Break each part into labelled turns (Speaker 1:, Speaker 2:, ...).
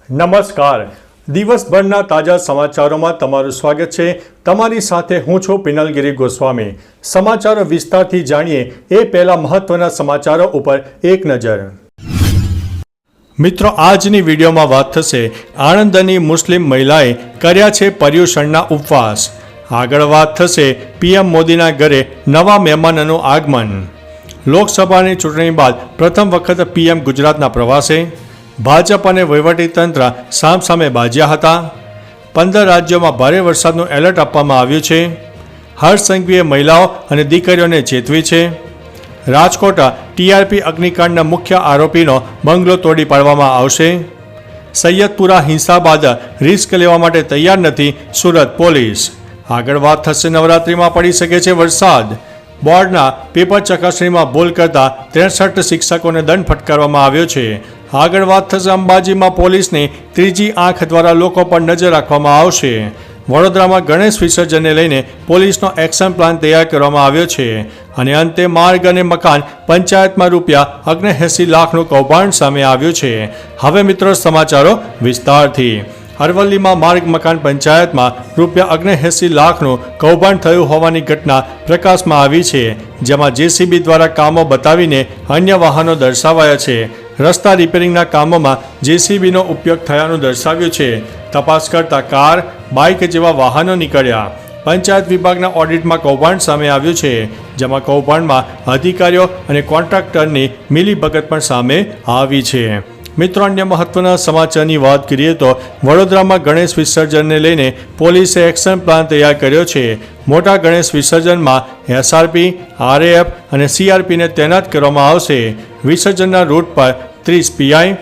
Speaker 1: નમસ્કાર. દિવસભરના તાજા સમાચારોમાં તમારું સ્વાગત છે. તમારી સાથે હું છું પિનલગીરી ગોસ્વામી. સમાચારો વિસ્તારથી જાણીએ એ પહેલા મહત્વના સમાચારો ઉપર એક નજર. મિત્રો, આજની વિડીયોમાં વાત થશે આણંદની મુસ્લિમ મહિલાએ કર્યા છે પર્યુષણના ઉપવાસ. આગળ વાત થશે પીએમ મોદીના ઘરે નવા મહેમાનોનું આગમન. લોકસભાની ચૂંટણી બાદ પ્રથમ વખત પીએમ ગુજરાતના પ્રવાસે. ભાજપ અને વહીવટીતંત્ર સામસામે બાજ્યા હતા. 15 રાજ્યોમાં ભારે વરસાદનું એલર્ટ આપવામાં આવ્યું છે. હર્ષ સંઘવીએ મહિલાઓ અને દીકરીઓને ચેતવી છે. રાજકોટ ટીઆરપી અગ્નિકાંડના મુખ્ય આરોપીનો બંગલો તોડી પાડવામાં આવશે. સૈયદપુરા હિંસા બાદ રિસ્ક લેવા માટે તૈયાર નથી સુરત પોલીસ. આગળ વાત થશે નવરાત્રિમાં પડી શકે છે વરસાદ. બોર્ડના પેપર ચકાસણીમાં ભૂલ કરતા 63 શિક્ષકોને દંડ ફટકારવામાં આવ્યો છે. આગળ વાત થશે અંબાજીમાં પોલીસની ત્રીજી આંખ દ્વારા લોકો પર નજર રાખવામાં આવશે. વડોદરામાં ગણેશ વિસર્જનને લઈને પોલીસનો એક્શન પ્લાન તૈયાર કરવામાં આવ્યો છે. અને અંતે માર્ગ અને મકાન પંચાયતમાં ₹79 લાખનું કૌભાંડ સામે આવ્યું છે. હવે મિત્રો સમાચારો વિસ્તારથી. અરવલ્લીમાં માર્ગ મકાન પંચાયતમાં ₹79 લાખનું કૌભાંડ થયું હોવાની ઘટના પ્રકાશમાં આવી છે. જેમાં જેસીબી દ્વારા કામો બતાવીને અન્ય વાહનો દર્શાવાયા છે. રસ્તા રિપેરિંગના કામોમાં જેસીબીનો ઉપયોગ થયાનું દર્શાવ્યું છે. તપાસ કરતા કાર, બાઇક જેવા વાહનો નીકળ્યા. પંચાયત વિભાગના ઓડિટમાં કૌભાંડ સામે આવ્યું છે. જેમાં કૌભાંડમાં અધિકારીઓ અને કોન્ટ્રાક્ટરની મિલીભગત પણ સામે આવી છે. મિત્રો, અન્ય મહત્વના સમાચારની વાત કરીએ તો વડોદરામાં ગણેશ વિસર્જનને લઈને પોલીસે એક્શન પ્લાન તૈયાર કર્યો છે. મોટા ગણેશ વિસર્જનમાં એસઆરપી, આરએએફ અને સીઆરપીને તૈનાત કરવામાં આવશે. વિસર્જનના રૂટ પર 30 પીઆઈ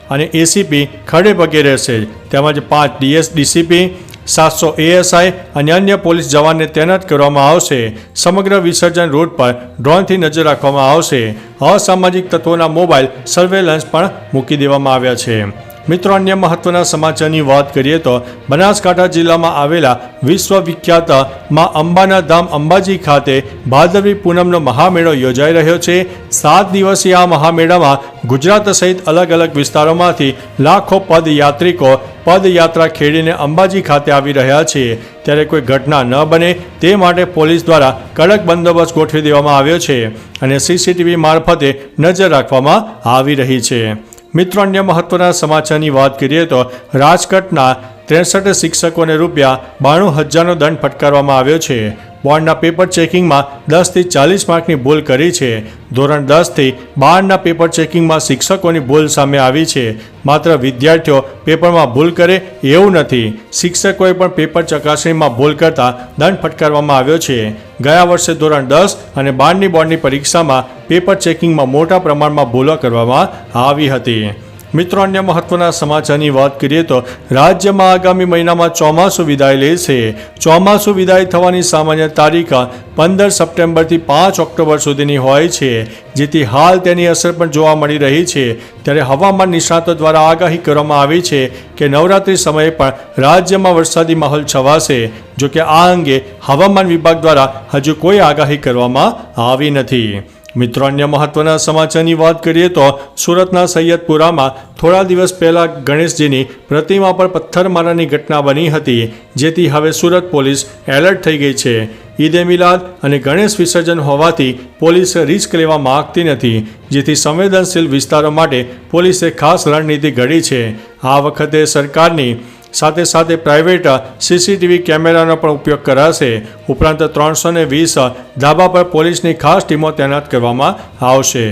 Speaker 1: અને એસીપી ખડે પગે રહેશે. તેમજ 5 ડીસીપી, 700 એએસઆઈ અને અન્ય પોલીસ જવાનને તૈનાત કરવામાં આવશે. સમગ્ર વિસર્જન રૂટ પર ડ્રોનથી નજર રાખવામાં આવશે. અસામાજિક તત્વોના મોબાઈલ સર્વેલન્સ પણ મૂકી દેવામાં આવ્યા છે. મિત્રો, અન્ય મહત્વના સમાચારની વાત કરીએ તો બનાસકાંઠા જિલ્લામાં આવેલા વિશ્વવિખ્યાત માં અંબાના ધામ અંબાજી ખાતે ભાદરવી પૂનમનો મહામેળો યોજાઈ રહ્યો છે. 7 દિવસીય આ મહામેળામાં ગુજરાત સહિત અલગ અલગ વિસ્તારોમાંથી લાખો પદયાત્રિકો પદયાત્રા ખેડીને અંબાજી ખાતે આવી રહ્યા છે. ત્યારે કોઈ ઘટના ન બને તે માટે પોલીસ દ્વારા કડક બંદોબસ્ત ગોઠવી દેવામાં આવ્યો છે અને સીસીટીવી મારફતે નજર રાખવામાં આવી રહી છે. મિત્રો, અન્ય મહત્વના સમાચારની વાત કરીએ તો રાજકોટના 63 શિક્ષકોને ₹92,000નો દંડ ફટકારવામાં આવ્યો છે. બોર્ડના પેપર ચેકિંગમાં 10 થી 40 માર્કની ભૂલ કરી છે. ધોરણ 10 થી 12ના પેપર ચેકિંગમાં શિક્ષકોની ભૂલ સામે આવી છે. માત્ર વિદ્યાર્થીઓ પેપરમાં ભૂલ કરે એવું નથી. શિક્ષકોએ પણ પેપર ચકાસણીમાં ભૂલ કરતા દંડ ફટકારવામાં આવ્યો છે. ગયા વર્ષે ધોરણ 10 અને 12ની બોર્ડની પરીક્ષામાં પેપર ચેકિંગમાં મોટા પ્રમાણમાં ભૂલો કરવામાં આવી હતી. મિત્રો, અન્ય મહત્વના સમાચારની વાત કરીએ તો રાજ્યમાં આગામી મહિનામાં ચોમાસું વિદાય લેશે. ચોમાસું વિદાય થવાની સામાન્ય તારીખ 15 સપ્ટેમ્બરથી 5 ઓક્ટોબર સુધીની હોય છે. જેથી હાલ તેની અસર પણ જોવા મળી રહી છે. ત્યારે હવામાન નિષ્ણાતો દ્વારા આગાહી કરવામાં આવી છે કે નવરાત્રિ સમયે પણ રાજ્યમાં વરસાદી માહોલ છવાશે. જોકે આ અંગે હવામાન વિભાગ દ્વારા હજુ કોઈ આગાહી કરવામાં આવી નથી. મિત્રો, અન્ય મહત્વના સમાચારની વાત કરીએ તો સુરતના સૈયદપુરામાં થોડા દિવસ પહેલા ગણેશજીની પ્રતિમા પર પથ્થરમારાની ઘટના બની હતી. જેથી હવે સુરત પોલીસ એલર્ટ થઈ ગઈ છે. ઈદે મિલાદ અને ગણેશ વિસર્જન હોવાથી પોલીસ રિસ્ક લેવા માંગતી નથી. જેથી સંવેદનશીલ વિસ્તારો માટે પોલીસે ખાસ રણનીતિ ઘડી છે. આ વખતે સરકારની સાથે સાથે પ્રાઇવેટ સીસીટીવી કેમેરાનો પણ ઉપયોગ કરાશે. ઉપરાંત 320 ધાબા પર પોલીસની ખાસ ટીમો તૈનાત કરવામાં આવશે.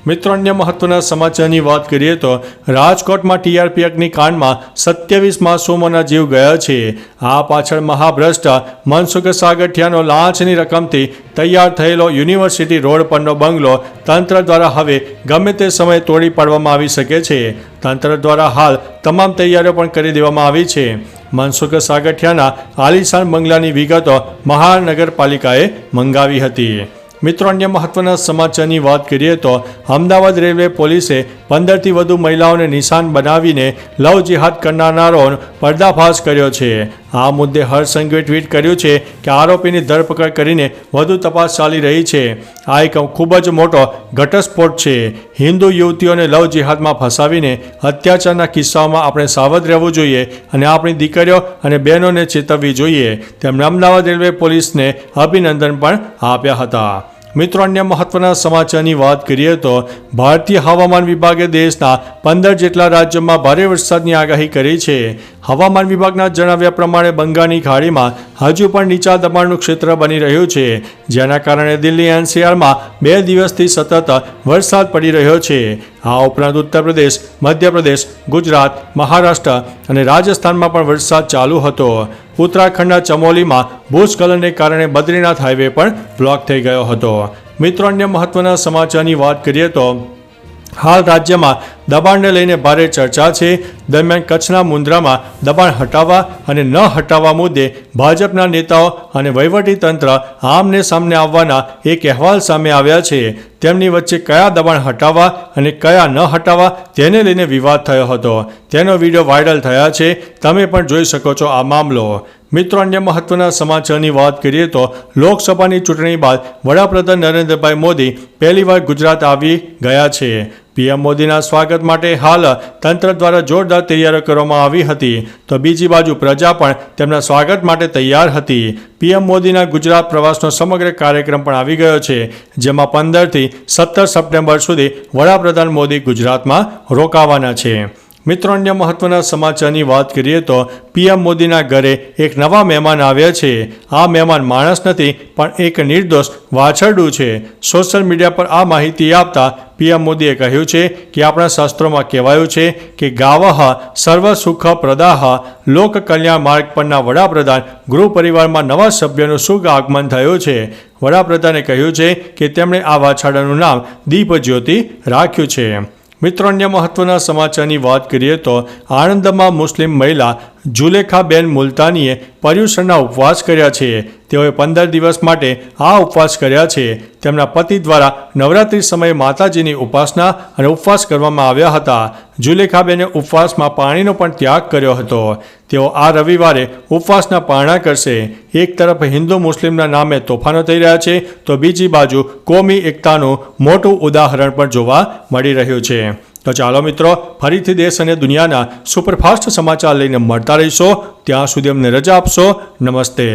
Speaker 1: મિત્રો, અન્ય મહત્વના સમાચારની વાત કરીએ તો રાજકોટમાં ટીઆરપી અગ્નિકાંડમાં 27 માસૂમોના જીવ ગયા છે. આ પાછળ મહાભ્રષ્ટ મનસુખ સાગઠિયાનો લાંચની રકમથી તૈયાર થયેલો યુનિવર્સિટી રોડ પરનો બંગલો તંત્ર દ્વારા હવે ગમે તે સમયે તોડી પાડવામાં આવી શકે છે. તંત્ર દ્વારા હાલ તમામ તૈયારીઓ પણ કરી દેવામાં આવી છે. મનસુખ સાગઠિયાના આલિશાન બંગલાની વિગતો મહાનગરપાલિકાએ મંગાવી હતી. મિત્રો અન્ય મહત્વના સમાચારની વાત કરીએ તો અમદાવાદ રેલવે પોલીસે 15થી વધુ મહિલાઓને નિશાન બનાવીને લવ જિહાદ કરનારાઓનો પર્દાફાશ કર્યો છે. આ મુદ્દે હર્ષ સંઘવીએ ટ્વીટ કર્યું છે કે આરોપીની ધરપકડ કરીને વધુ તપાસ ચાલી રહી છે. આ એક ખૂબ જ મોટો ઘટસ્ફોટ છે. હિન્દુ યુવતીઓને લવ જિહાદમાં ફસાવીને અત્યાચારના કિસ્સાઓમાં આપણે સાવધ રહેવું જોઈએ અને આપણી દીકરીઓ અને બહેનોને ચેતવવી જોઈએ. તેમણે અમદાવાદ રેલવે પોલીસને અભિનંદન પણ આપ્યા હતા. મિત્રો અન્ય મહત્વના સમાચારની વાત કરીએ તો ભારતીય હવામાન વિભાગે દેશના 15 જેટલા રાજ્યોમાં ભારે વરસાદની આગાહી કરી છે. હવામાન વિભાગના જણાવ્યા પ્રમાણે બંગાળની ખાડીમાં હજુ પણ નીચા દબાણનું ક્ષેત્ર બની રહ્યું છે, જેના કારણે દિલ્હી એનસીઆરમાં 2 દિવસથી સતત વરસાદ પડી રહ્યો છે. આ ઉપરાંત ઉત્તર પ્રદેશ, મધ્યપ્રદેશ, ગુજરાત, મહારાષ્ટ્ર અને રાજસ્થાનમાં પણ વરસાદ ચાલુ હતો. ઉત્તરાખંડના ચમોલીમાં ભૂસ્ખલનને કારણે બદ્રીનાથ હાઈવે પણ બ્લોક થઈ ગયો હતો. મિત્રો અન્ય મહત્વના સમાચારની વાત કરીએ તો હાલ રાજ્યમાં દબાણને લઈને ભારે ચર્ચા છે. દરમિયાન કચ્છના મુન્દ્રામાં દબાણ હટાવવા અને ન હટાવવા મુદ્દે ભાજપના નેતાઓ અને વહીવટીતંત્ર આમને સામને આવવાના એક અહેવાલ સામે આવ્યા છે. તેમની વચ્ચે કયા દબાણ હટાવવા અને કયા ન હટાવવા તેને લઈને વિવાદ થયો હતો. તેનો વિડીયો વાયરલ થયા છે. તમે પણ જોઈ શકો છો આ મામલો. મિત્રો અન્ય મહત્વના સમાચારની વાત કરીએ તો લોકસભાની ચૂંટણી બાદ વડાપ્રધાન નરેન્દ્રભાઈ મોદી પહેલીવાર ગુજરાત આવી ગયા છે. પીએમ મોદીના સ્વાગત માટે હાલ તંત્ર દ્વારા જોરદાર તૈયારીઓ કરવામાં આવી હતી, તો બીજી બાજુ પ્રજા પણ તેમના સ્વાગત માટે તૈયાર હતી. પીએમ મોદીના ગુજરાત પ્રવાસનો સમગ્ર કાર્યક્રમ પણ આવી ગયો છે, જેમાં 15થી 17 સપ્ટેમ્બર સુધી વડાપ્રધાન મોદી ગુજરાતમાં રોકાવાના છે. મિત્રો અન્ય મહત્વના સમાચારની વાત કરીએ તો પીએમ મોદીના ઘરે એક નવા મહેમાન આવ્યા છે. આ મહેમાન માણસ નથી પણ એક નિર્દોષ વાછરડું છે. સોશિયલ મીડિયા પર આ માહિતી આપતા પીએમ મોદીએ કહ્યું છે કે આપણા શાસ્ત્રોમાં કહેવાયું છે કે ગાવઃ સર્વ સુખ પ્રદાહ. લોક કલ્યાણ માર્ગ પરના વડાપ્રધાન ગૃહ પરિવારમાં નવા સભ્યનું શુભ આગમન થયું છે. વડાપ્રધાને કહ્યું છે કે તેમણે આ વાછરડાનું નામ દીપજ્યોતિ રાખ્યું છે. મિત્રો અન્ય મહત્વના સમાચારની વાત કરીએ તો આણંદમાં મુસ્લિમ મહિલા જુલેખાબેન મુલતાનીએ પર્યુષણના ઉપવાસ કર્યા છે. તેઓએ 15 દિવસ માટે આ ઉપવાસ કર્યા છે. તેમના પતિ દ્વારા નવરાત્રિ સમયે માતાજીની ઉપાસના અને ઉપવાસ કરવામાં આવ્યા હતા. જુલેખાબેને ઉપવાસમાં પાણીનો પણ ત્યાગ કર્યો હતો. તેઓ આ રવિવારે ઉપવાસના પારણા કરશે. એક તરફ હિન્દુ મુસ્લિમના નામે તોફાનો થઈ રહ્યા છે, તો બીજી બાજુ કોમી એકતાનું મોટું ઉદાહરણ પણ જોવા મળી રહ્યું છે. તો ચાલો મિત્રો, ફરીથી દેશ અને દુનિયાના સુપરફાસ્ટ સમાચાર લઈને મળતા રહીશો. ત્યાં સુધી અમને રજા આપશો. નમસ્તે.